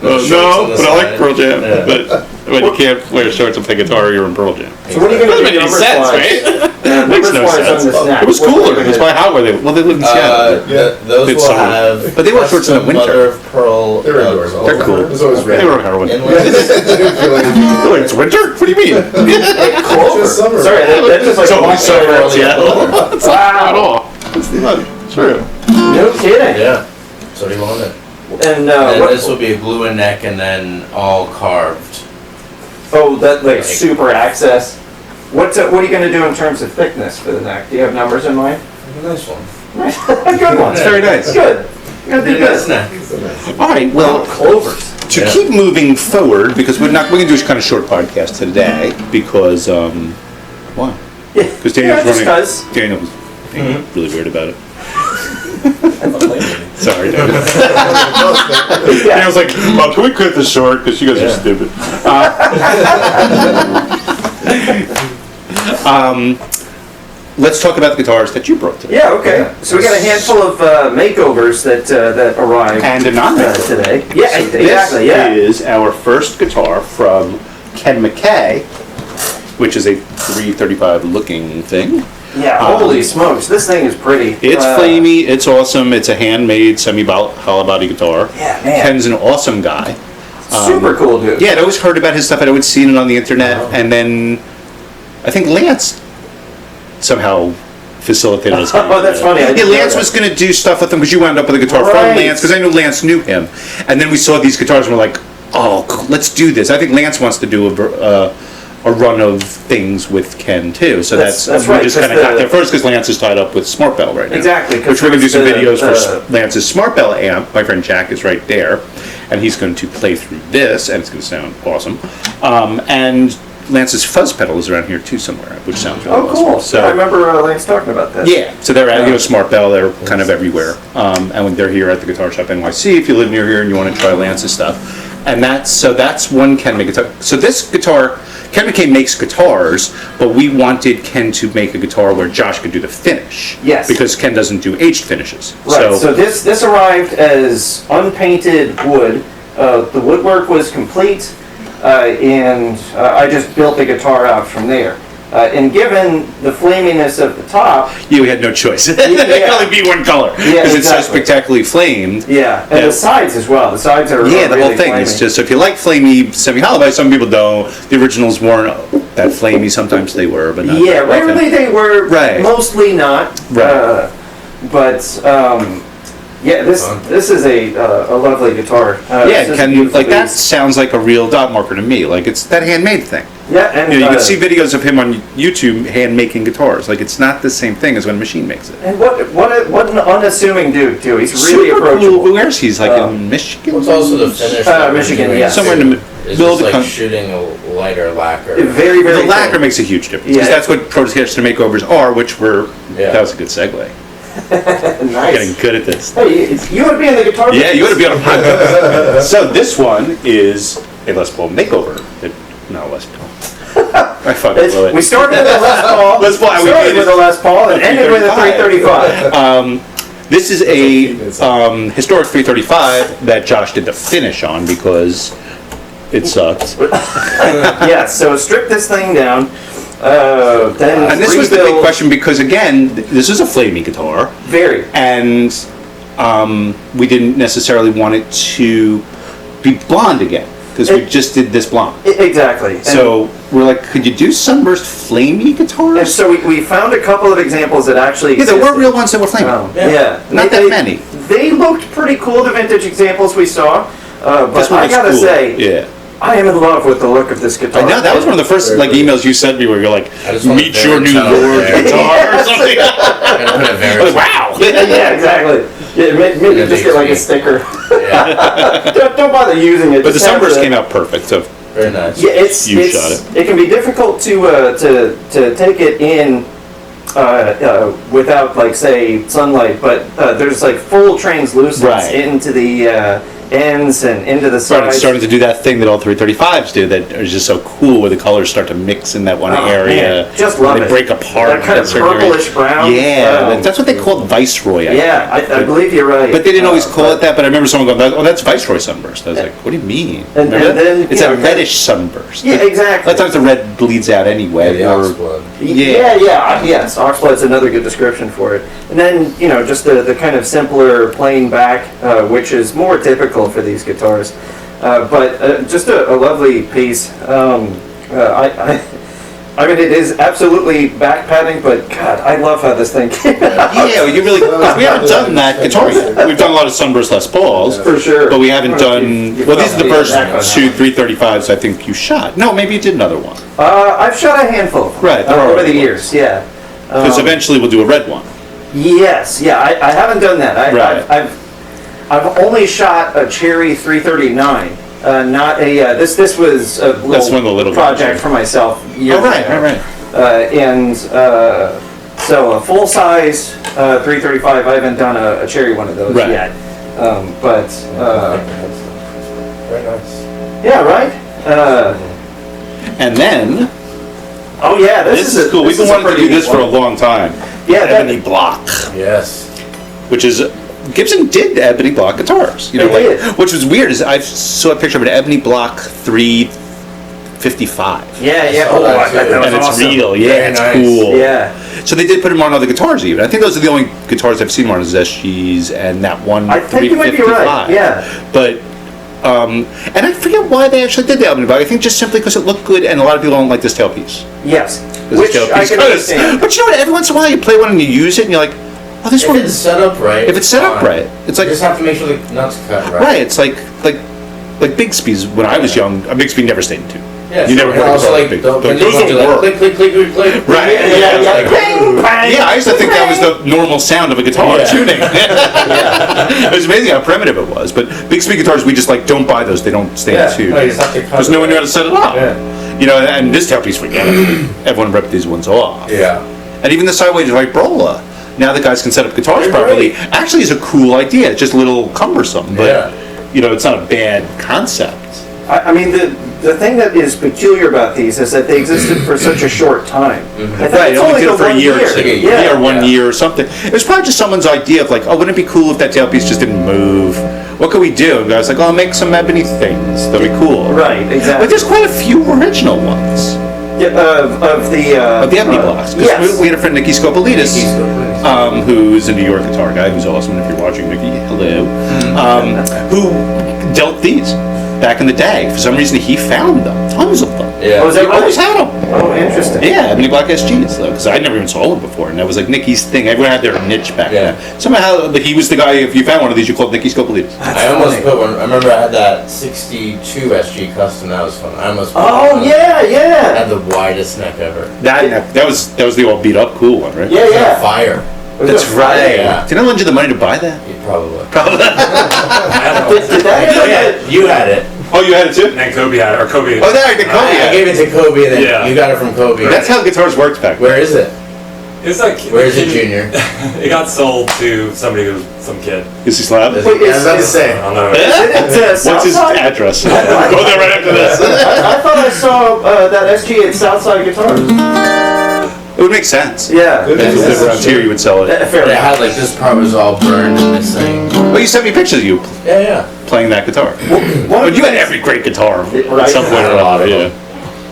Shorts no, on the but I like side. Pearl Jam. Yeah. But when you can't wear shorts and play guitar, you're in Pearl Jam. So what are you going to do Doesn't make any sense, right? Makes no sense. It was cooler. That's why how were they? Well, they lived in Seattle. Those It's will summer. have. But they wear shorts in the custom winter. Mother of pearl. They're indoors all They're the cool. time. There's always They rain. were heroin. Inlets. I do feel like You're like, it's winter? What do you mean? just summer. Sorry, that's just like It's a only walk summer in over. Seattle. It's not at Wow. all. It's not true. No kidding. Yeah. So do you want it? And And what? this will be a glue and neck and then all carved. Oh, that like super access. What are you going to do in terms of thickness for the neck? Do you have numbers in mind? A nice one. Good one. It's very nice. Good. You're gonna do Nice good. neck. All right, well, Clovers. to Yeah. keep moving forward, because we're gonna do a kind of short podcast today, because why? Yeah. Because Daniel's Yeah, just running. 'cause. Daniel was being really weird about it. Sorry, Daniel. Yeah. Daniel's like, oh, can we cut this short? Because you guys are Yeah. stupid. Let's talk about the guitars that you brought today. Yeah. Okay. So we got a handful of makeovers that arrived And a non-makeover. today. Yeah. So Exactly. Yeah. This is our first guitar from Ken Mckay, which is a 335 looking thing. Yeah. Holy smokes! This thing is pretty. It's flamey, it's awesome, it's a handmade semi-hollow body guitar. Yeah, man. Ken's an awesome guy. Super cool, dude. Yeah, I'd always heard about his stuff, I'd always seen it on the internet, and then I think Lance somehow facilitated us. Oh, that's funny. I Yeah, didn't know Lance that. was going to do stuff with him because you wound up with a guitar Right. from Lance, because I knew Lance knew him. And then we saw these guitars and we're like, oh, cool, let's do this. I think Lance wants to do a run of things with Ken too. So That's we right, just 'cause kind of got the- there first because Lance is tied up with Smart Bell right now. Exactly, 'cause Which we're going to do some there's videos the- for Lance's Smart Bell amp. My friend Jack is right there. And he's going to play through this, and it's going to sound awesome. And Lance's fuzz pedal is around here too somewhere, which sounds really Oh, cool. awesome. So I remember Lance talking about that. yeah, so they're at Smart Bell. They're kind of everywhere, and when they're here at the Guitar Shop NYC, if you live near here and you want to try Lance's stuff, and that's one Ken Mckay guitar. So this guitar, Ken Mckay makes guitars, but we wanted Ken to make a guitar where Josh could do the finish. Yes. Because Ken doesn't do aged finishes. Right. So this arrived as unpainted wood. The woodwork was complete, and I just built the guitar out from there. And given the flaminess of the top, yeah, we had no choice. It could only be one color because it's so spectacularly flamed. yeah, and the sides as well. The sides are Yeah, the really whole thing flaming. is just, if you like flamey semi-hollow, some people don't. The originals weren't that flamey. Sometimes they were, but not Yeah, that often. rarely they were. Right. Mostly not. Right. Yeah, this is a lovely guitar. Yeah, this is Ken, beautiful like that piece. sounds like a real dot marker to me. Like it's that handmade thing. Yeah, and You can see videos of him on YouTube hand making guitars. Like it's not the same thing as when a machine makes it. And what an unassuming dude too. He's really Super approachable. cool. Where's he's like in Michigan? What's also the finish? Michigan, yeah. Somewhere in the Is middle of just the like country. shooting a lighter lacquer. Very, very. The lacquer cool. makes a huge difference Yeah. because that's what Protocaster makeovers are, which were. Yeah. That was a good segue. Nice. Getting good at this. Hey, you would be in the guitar. Yeah, you ought to be on a podcast. Uh, So this one is a Les Paul makeover. Not Les Paul. I fucking blew it. We started with a Les Paul. Les Paul, we started did with a Les Paul and ended with a 335. This is a historic 335 that Josh did the finish on because it sucked. Yeah, so strip this thing down. Then And this was the big rebuild. question because, again, this is a flamey guitar. Very. And we didn't necessarily want it to be blonde again because we just did this blonde. Exactly. And- So we're like, could you do Sunburst flamey And guitars? so we found a couple of examples that actually Yeah, there were existed. real ones that were flamey. Yeah. Not that many. They looked pretty cool, the vintage examples we saw. But This one I looks gotta cool. say, Yeah. I am in love with the look of this guitar. I know, that was one of the first like emails you sent me where you're like, I just want meet a your new baritone Lord there. guitar or something. And put a I was very like, wow. Yeah, exactly. Yeah, maybe Yeah, just get like a big sticker. yeah, don't bother using it. But the just have Sunburst came out perfect, so very nice. Yeah, it's You shot it can be difficult to take it in without like say sunlight, but there's like full translucence Right. into the ends and into the started sides. starting to do that thing that all 335s do that is just so cool where the colors start to mix in that one Oh, area. man, just love they it. break apart. That kind in of certain areas. purplish brown. Yeah, that's what they called Viceroy. I Yeah, think. I believe you're right. But they didn't always call but- it that. But I remember someone going, "Oh, that's Viceroy Sunburst." I was like, "What do you mean?" And Remember that? then, it's you a know, reddish sunburst. Yeah, exactly. A lot of times the red bleeds out anyway. Yeah, the or- oxblood. Yeah. Yes, Oxblood's another good description for it. And then, just the kind of simpler plain back, which is more typical for these guitars. But just a lovely piece. I mean, it is absolutely back padding, but God, I love how this thing came out. Yeah, you really. We haven't done that guitar yet. We've done a lot of Sunburst Les Pauls, For sure. but we haven't done. Well, these are the first Yeah, two 335s I think you shot. No, maybe you did another one. I've shot a handful of them, Right, there are over the other years, yeah. Because eventually we'll do a red one. Yes, yeah, I haven't done that. Right. I've only shot a Cherry 339. Not a. This was a little, That's one of the little project guys, for myself. Years ago. right. So a full size 335. I haven't done a Cherry one of those Right. yet. Very nice. Yeah, right. And then Oh yeah, this is cool. We've been wanting to do this for a long time. Yeah, Ebony block, Yes. which is Gibson did ebony block guitars. They did. Which was weird. Is I saw a picture of an ebony block 355. Yeah, yeah. Oh, Oh, I that bet that was And it's awesome. real, yeah, Very it's nice. cool. Yeah. So they did put them on other guitars even. I think those are the only guitars I've seen on is SGs and that one I think you might be 355. right. Yeah. But and I forget why they actually did the ebony block. I think just simply because it looked good, and a lot of people don't like this tailpiece. Yes. This Which tailpiece I can does. understand. But you know what? Every once in a while you play one and you use it, and you're like, oh, this If one. it's set up right. If it's set up fine. right, it's You like just have to make sure the nuts cut right. right. It's like Bigsby's. When I was young, a Bigsby never stayed in tune. Yeah. You never and heard also about like big- don't those don't do don't work. like click click click click. Right. Yeah. Like, Bang, bang. Yeah, I used to think that was the normal sound of a guitar Yeah. tuning. It was amazing how primitive it was. But Bigsby guitars, we just don't buy those. They don't stay Yeah. in tune. No, you just have to cut Because no one knew how to set it up. Yeah. You know, and this tailpiece, forget it. Everyone ripped these ones off. Yeah. And even the sideways vibrola, now that guys can set up guitars properly, actually is a cool idea. It's just a little cumbersome, but you know, it's not a bad concept. I mean, the thing that is peculiar about these is that they existed for such a short time. I think Right, it's only did the it for a 1 year or two. Yeah. Or 1 year or something. It was probably just someone's idea of like, oh, wouldn't it be cool if that tailpiece just didn't move? What could we do? And guys like, oh, I'll make some ebony things. That'll be cool. Right, exactly. But there's quite a few original ones. Yeah, of the Ebony blocks. 'Cause Yes. we had a friend, Nicky Scopolitis, who's a New York guitar guy, who's awesome. If you're watching, Nicky, hello. Who dealt these back in the day. For some reason, he found them. Tons of them. Yeah. Oh, is that He always right? had them. Oh, interesting. Yeah, Ebony Black SGs, though, because I never even saw them before, and that was like Nicky's thing. Everyone had their niche back then. Somehow, like, he was the guy, if you found one of these, you called Nicky Scopolitis. I almost put one. I remember I had that 62 SG custom. That was fun. I almost put Oh, one. yeah, I yeah. had the widest neck ever. That was the all beat up cool one, right? Yeah, It was on yeah. fire. That's right. Yeah. Did I lend you the money to buy that? You probably. Did that ever get... You had it. Oh, you had it too? And Kobe had it, or Kobe. Oh, there, the Kobe. I gave it to Kobe, and then Yeah. you got it from Kobe. That's how guitars worked back then. Where is it? It's like. Where is it, Junior? It got sold to somebody who was some kid. Is he slab? Wait, I was about to is- say. I don't know. What's his Southside? address? Go there right after this. I thought I saw that SG at Southside Guitars. It would make sense. Yeah. Good. If you lived around here, you would sell it. Fair But it enough. had like this part was all burned and missing. Well, you sent me pictures of you Yeah. playing that guitar. One But of you the had things- every great guitar Right. at some point or A lot another. of Yeah. them.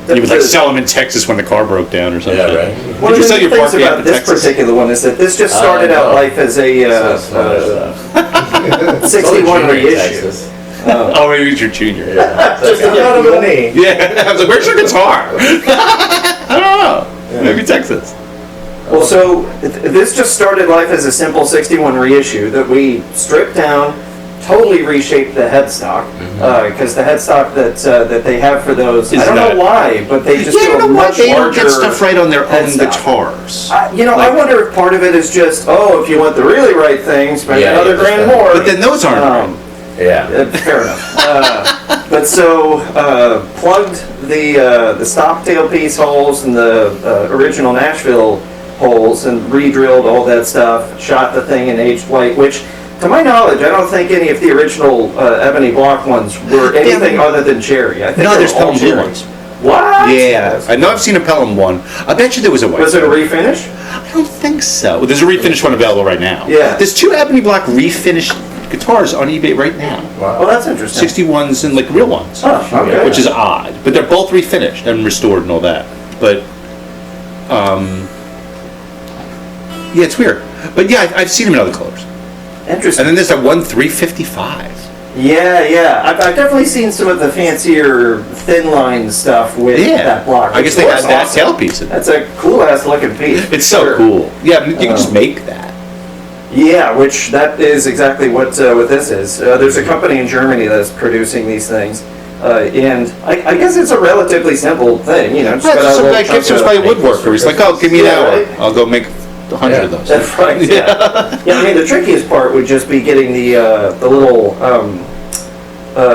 And you would like the- sell them in Texas when the car broke down or something. Yeah, right. One Did you of sell the your things park about in this Texas? particular one is that this just started out no. life as a That's not stuff. 61 Only Junior in reissue. Texas. Oh, maybe it was your junior. Yeah. Just to Like, get I'm out of money. Yeah. I was like, where's your guitar? I don't know. Maybe Texas. Well, so this just started life as a simple 61 reissue that we stripped down, totally reshaped the headstock, because the headstock that they have for those, Is I don't not- know why, but they just Yeah, do you a know what? much They don't larger. get stuff right on their own headstock. guitars. I wonder if part of it is just, if you want the really right thing, spend Yeah, another yeah, grand that's more. But then those aren't right. Yeah. Fair enough. But so plugged the stock tailpiece holes and the original Nashville holes and re-drilled all that stuff. Shot the thing in aged white, which, to my knowledge, I don't think any of the original Ebony block ones were anything other than cherry. I think No, they there's were all Pelham blue cherry. ones. What? Yeah. I know I've seen a Pelham one. I bet you there was a white Was it a one. refinish? I don't think so. Well, there's a refinished one available right now. Yeah. There's 2 Ebony Block refinished guitars on eBay right now. Well, that's interesting. 61s and like real ones. Oh, okay. Which is odd. But they're both refinished and restored and all that. But, yeah, it's weird. But yeah, I've seen them in other colors. Interesting. And then there's that one 355. Yeah. I've definitely seen some of the fancier thin line stuff with Yeah. that block. I guess which they had looks that awesome. tailpiece in it. That's a cool ass looking piece. It's so Sure. cool. Yeah, I mean, you can just make that. Yeah, which that is exactly what this is. There's a company in Germany that's producing these things, and I guess it's a relatively simple thing. You know, just Yeah, got a just some little guy gives chunk us by a of- woodworker. He's like, oh, give me an Yeah, hour. right. I'll go make 100 of those. That's right. Yeah. Yeah. I mean, the trickiest part would just be getting the little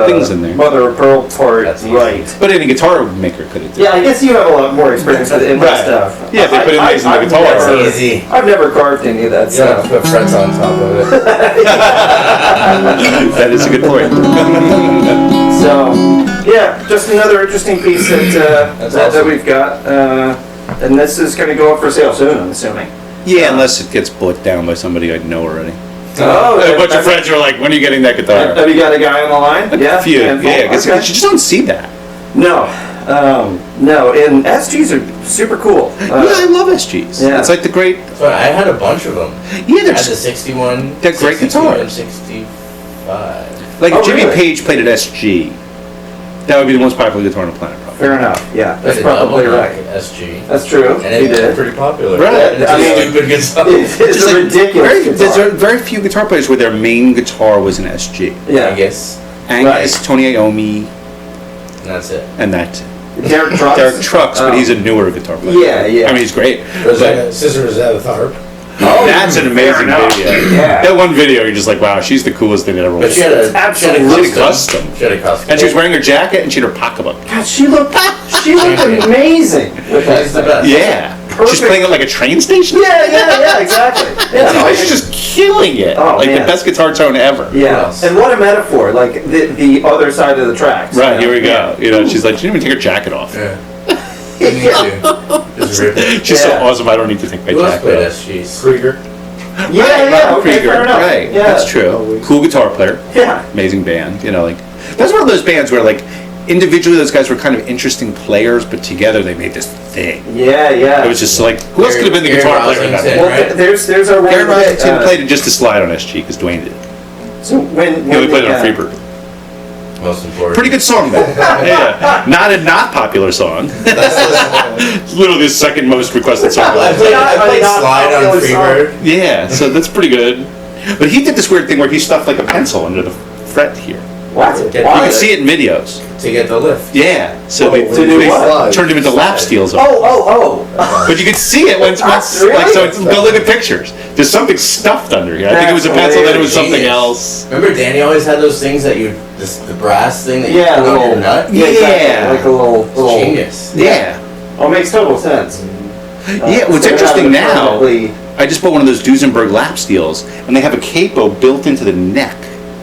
Things in there. mother of pearl part That's easy. right. But any guitar maker could have done. Yeah, I guess you have a lot more experience with in that Right. stuff. Yeah, if they put in these in the I've guitar. never- It's easy. I've never carved any of that You don't have stuff. to put frets on top of it. That is a good point. So, yeah, just another interesting piece that That's that awesome. we've got, and this is going to go up for sale soon, I'm assuming. Yeah, unless it gets bought down by somebody I know already. Oh, A bunch of friends are like, when are you getting that guitar? Have you got a guy on the line? Yeah, A few, handful? yeah, because Okay. you just don't see that. No, no, and SGs are super cool. Yeah, I love SGs. yeah. It's like the great, So I had a bunch of them. yeah, I had the there's, 61. They're great 62, guitars. and 65. like Oh, if Jimmy really? Page played an SG, that would be the most popular guitar on the planet, probably. Fair enough, yeah, that's Like a probably double right. neck SG. That's true, And he it's did. pretty popular. Right. And it's I a mean- stupid guitar. It's Just a like ridiculous There's guitar. very few guitar players where their main guitar was an SG. Yeah, I guess. Angus, Tony Iommi, And that's it. and that's it. Derek Trucks. Derek Trucks, but Oh. he's a newer guitar player. Yeah, yeah. I mean, he's great. Rosetta, Sister Rosetta Tharp. Oh, That's an fair amazing enough. video. Yeah. That one video, you're just like, wow, she's the coolest thing that ever But was. she had a Absolutely custom. custom. She had a custom. And she was wearing her jacket and she had her pocketbook. God, she looked She looked amazing with that She's the thing. best. Yeah. She's Perfect. playing it like a train station? Yeah, exactly. Yeah, She's just killing it. Oh, like man. the best guitar tone ever. yeah. And what a metaphor, like the other side of the tracks. Right, you know? here we go. You know, she's like, she didn't even take her jacket off. Yeah. You need to. Just rip it. She's so Yeah. awesome, I don't need to take my Who else jacket played off. SGs? Krieger. Yeah, okay, Krieger, fair enough. right. Yeah. That's true. Cool guitar player. Yeah. Amazing band. You know, like, that's one of those bands where, like, individually those guys were kind of interesting players, but together they made this thing. Yeah. It was just like, who else could have been the Gary guitar player in that Rosington. band? Well, Right. there's our one. Gary Rosington played it just to slide on SG because Dwayne did. So when He only played it the, on Freebird. Most important. Pretty good song, though. Yeah. Not a not popular song. It's literally the second most requested song. I played Not Slide on popular song. Freebird. Yeah, so that's pretty good. But he did this weird thing where he stuffed like a pencil under the fret here. What? You You Why? can see it in videos. To get the lift. Yeah, so Oh, they, to do they what? turned him into lap steels. Oh. But you can see it once Really? like, so it's, go look at pictures. There's something stuffed under here. I think it was a That's pencil, then it was something hilarious. else. Remember Danny always had those things that you, the brass thing that you Yeah, put on little your nut? Yeah. exactly. Like a little. Genius. Yeah. Oh, makes total sense. Yeah, what's So interesting they have now, permanently- I just bought one of those Duesenberg lap steels, and they have a capo built into the neck.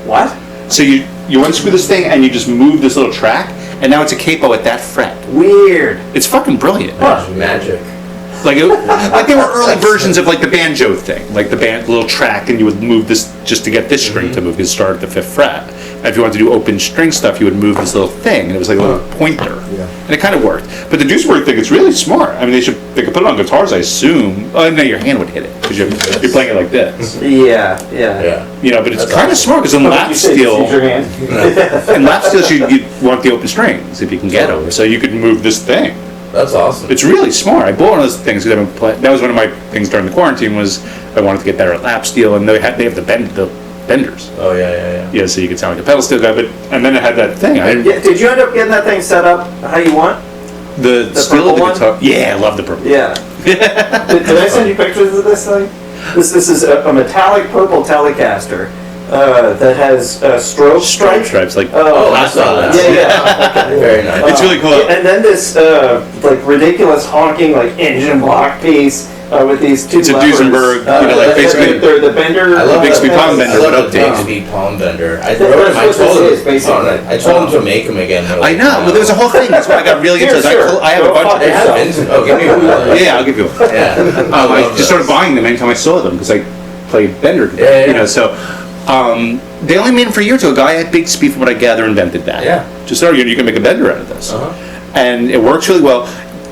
What? So you unscrew this thing, and you just move this little track, and now it's a capo at that fret. Weird. It's fucking brilliant. Huh. Magic. Like there were early versions of like the banjo thing, like the little track, and you would move this just to get this string to move. Because it started at the 5th fret. And if you wanted to do open string stuff, you would move this little thing, and it was like a little pointer, Yeah. and it kind of worked. But the Duesenberg thing, it's really smart. I mean, they could put it on guitars, I assume. Oh, no, your hand would hit it because you're playing it like this, Yeah. Yeah. you know. But it's That's kind of awesome. smart because in What lap did you say? Just steel, use your hand? in lap steels, you want the open strings if you can get them, so you could move this thing. That's awesome. It's really smart. I bought one of those things because I've been playing. That was one of my things during the quarantine. Was I wanted to get better at lap steel, and they have the benders. Oh, yeah. Yeah, so you could sound like a pedal steel guy. But and then it had that thing. Yeah, did you end up getting that thing set up how you want? The steel of purple the one? guitar. Yeah, I love the purple. Yeah. did I send you pictures of this thing? This is a metallic purple Telecaster that has strobe Stripes like. Oh, I saw that. Yeah. Very nice. It's really cool. And then this like ridiculous honking like engine block piece with these two It's a levers. Duesenberg, you know, like basically- they're the bender. I love Bixby that. palm bender, I love but the updated. Bixby palm bender. I That's wrote him. I what told this him. is, basically. I told him to make him again. I know. Well, there was a whole thing. That's why I got really into it. Here, sir. I have a Go bunch fuck of They have yourself. vintage. Oh, give me one. Yeah, I'll give you one. Yeah. I love just started those. buying them anytime I saw them because I played Bender, Yeah. you know. So they only made them for a year or two. A guy at Bixby, from what I gather, invented that. Yeah. Just so you can make a Bender out of this, Uh-huh. and it works really well.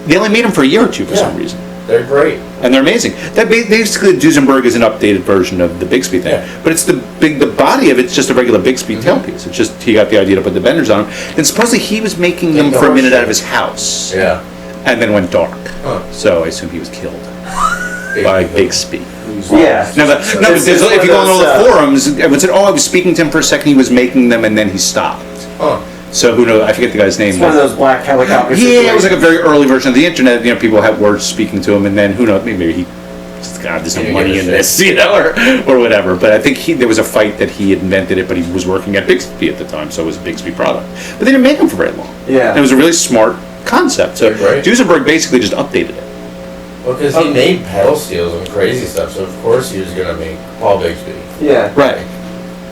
They only made them for a year or two for some reason, They're great. and they're amazing. That basically Duesenberg is an updated version of the Bixby thing, Yeah. but it's the body of it's just a regular Bixby tailpiece. It's just he got the idea to put the benders on them, and supposedly he was making them Like the for a minute horseshoe. out of his house, Yeah. and then went dark. Huh. So I assume he was killed by Bixby. Yeah. No, but This there's, is if you go on all one of the those, forums, everyone said, "Oh, I was speaking to him for a second. He was making them, and then he stopped." Huh. So who knows? I forget the guy's name. It's one of those black helicopter Yeah, it was like a situations. very early version of the internet. You know, people had words speaking to him, and then who knows? Maybe he, God, there's no He money didn't in give a this, you know, or whatever. But I think there was a fight that he invented it, but he was working at Bixby at the time, so it was a Bixby product. But they didn't make them for very long. Yeah. And it was a really smart concept. So They're great. Duesenberg basically just updated it. Well, because he made pedal steels and crazy stuff, so of course he was gonna make Paul Bixby. Yeah. Right.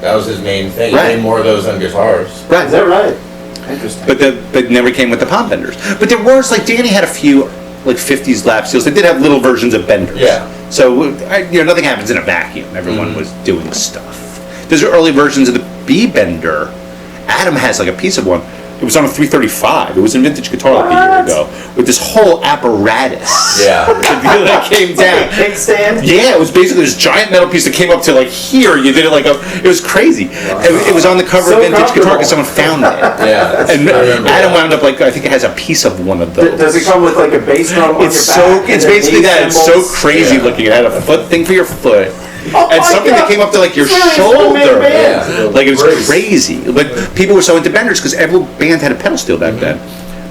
That was his main thing. Right. He made more of those on guitars. Right. Is that right? Interesting. But it never came with the palm benders. But there was, like, Danny had a few, like, 50s lap steels. They did have little versions of benders. Yeah. So, nothing happens in a vacuum. Everyone was doing stuff. There's early versions of the B bender. Adam has, like, a piece of one. It was on a 335. It was in Vintage Guitar like a year What? ago. With this whole apparatus. Yeah. that came down. Kickstand? Yeah, it was basically this giant metal piece that came up to like here. You did it like it was crazy. It was on the cover So of Vintage Guitar comfortable. because someone found it. Yeah. And I remember Adam that. wound up like I think it has a piece of one of those. Does it come with like a bass drum on It's your so back? it's and then basically these that. It's so cymbals? crazy Yeah. looking. It had a foot thing for your foot. Oh And my something God. that came up to like your It's really shoulder. Superman band. Yeah. Like it was Great. crazy. But people were so into benders because every band had a pedal steel back then.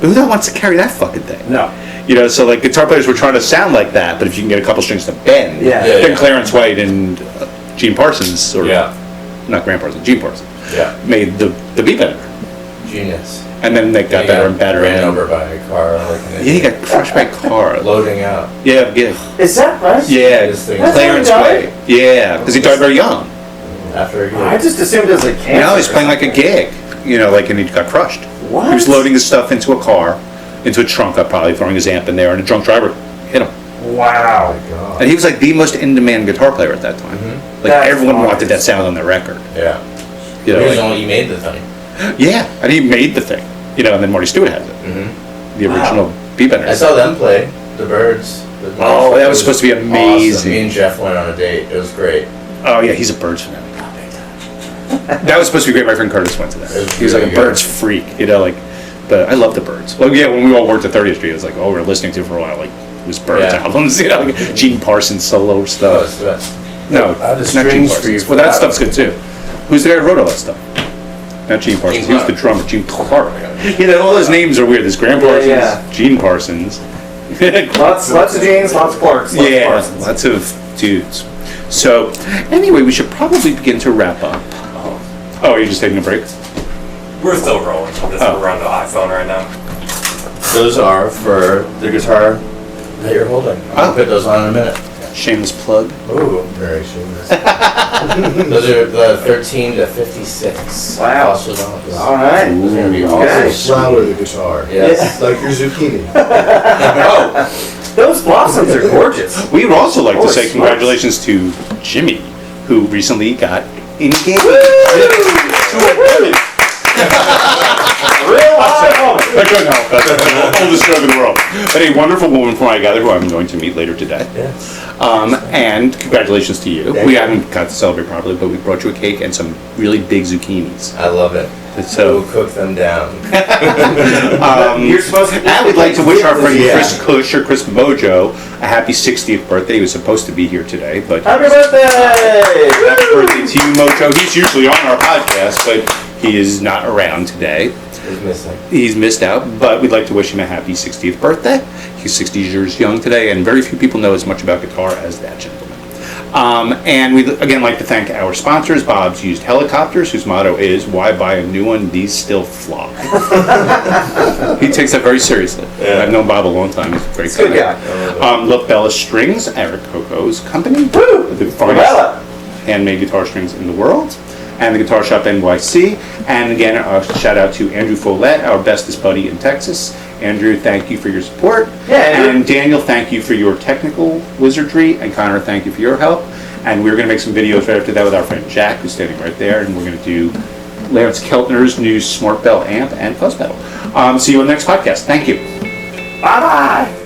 But who the hell wants to carry that fucking thing? No. You know, so like guitar players were trying to sound like that, but if you can get a couple strings to bend, Yeah. Yeah, then yeah. Clarence White and Gene Parsons, or Yeah. not Graham Parsons, Gene Parsons, Yeah. made the B bender. Genius. And then they got better and better. Ran and over by a car. Like an yeah, he got crushed by a car. loading out. Yeah, yeah. Is that right? Yeah, This thing- That's how he Clarence died? Way. Yeah, because he died very young. After a I gig. just assumed it was a cancer. You know, he's or playing like a something. gig. You know, like, and he got crushed. What? He was loading his stuff into a car, into a trunk, probably throwing his amp in there, and a drunk driver hit him. Wow. God. And he was like the most in-demand guitar player at that time. Like That's everyone wanted awesome. that sound on their record. Yeah. You know, He was the like, one, he made the thing. yeah, and he made the thing. You know, and then Marty Stewart has it, the original B-Bender. I saw them play the Birds. with Oh, Nashville. that was It supposed to be awesome. amazing. Me and Jeff went on a date. It was great. Oh yeah, he's a Birds fan. That was supposed to be great. My friend Curtis went to that. It was He was like a really good. Birds freak. You know, like, but I love the Birds. Well, yeah, when we all worked at 30th Street, it was like, oh, we were listening to it for a while, like, it was Birds Yeah. albums. You know, like Gene Parsons solo Oh, stuff. it's the best. No, I have the it's not Gene strings for you Parsons. for Well, that that stuff's good too. Who's the guy who wrote all that stuff? Not Gene Parsons. He was the Clark. drummer. Gene Clark. You know, all those names are weird. There's Graham Parsons, Yeah. Gene Parsons. Lots of James, lots of Clarks, lots of Yeah, Parsons. lots of dudes. So, anyway, we should probably begin to wrap up. Oh, are you just taking a break? We're still rolling. Oh. We're on the iPhone right now. Those are for the guitar that you're holding. I'll Oh. put those on in a minute. Shameless plug. Ooh. Very shameless. Those are the 13 to 56. Wow. Fossils on it. All right. Those are going to be Okay. awesome. Flower the guitar. Yes. Like your zucchini. Oh, Those blossoms are gorgeous. we would also like to Holy say smokes. congratulations to Jimmy, who recently got engaged. Real live moment. I couldn't help that. That's the oldest joke in the world. But a wonderful woman from I gather, who I'm going to meet later today. Yes. And congratulations to you. Thank We you. haven't got to celebrate properly, but we brought you a cake and some really big zucchinis. I love it. So, We'll cook them down. You're supposed to. I would like to wish our friend Yeah. Chris Cush or Chris Mojo a happy 60th birthday. He was supposed to be here today, but Happy birthday! happy birthday to you, Mojo. He's usually on our podcast, but he is not around today. Is missing. He's missed out, but we'd like to wish him a happy 60th birthday. He's 60 years young today, and very few people know as much about guitar as that gentleman. And we'd again like to thank our sponsors, Bob's Used Helicopters, whose motto is, "Why buy a new one? These still fly." He takes that very seriously. Yeah. I've known Bob a long time. He's a great Good guy. guy. Lopella Strings, Eric Cocco's company, Woo! the finest Lopella. handmade guitar strings in the world, and the Guitar Shop NYC. And again, a shout out to Andrew Follett, our bestest buddy in Texas. Andrew, thank you for your support. Yeah, Andrew. And Daniel, thank you for your technical wizardry. And Connor, thank you for your help. And we're going to make some videos right after that with our friend Jack, who's standing right there. And we're going to do Lance Keltner's new Smart Bell amp and fuzz pedal. See you on the next podcast. Thank you. Bye bye.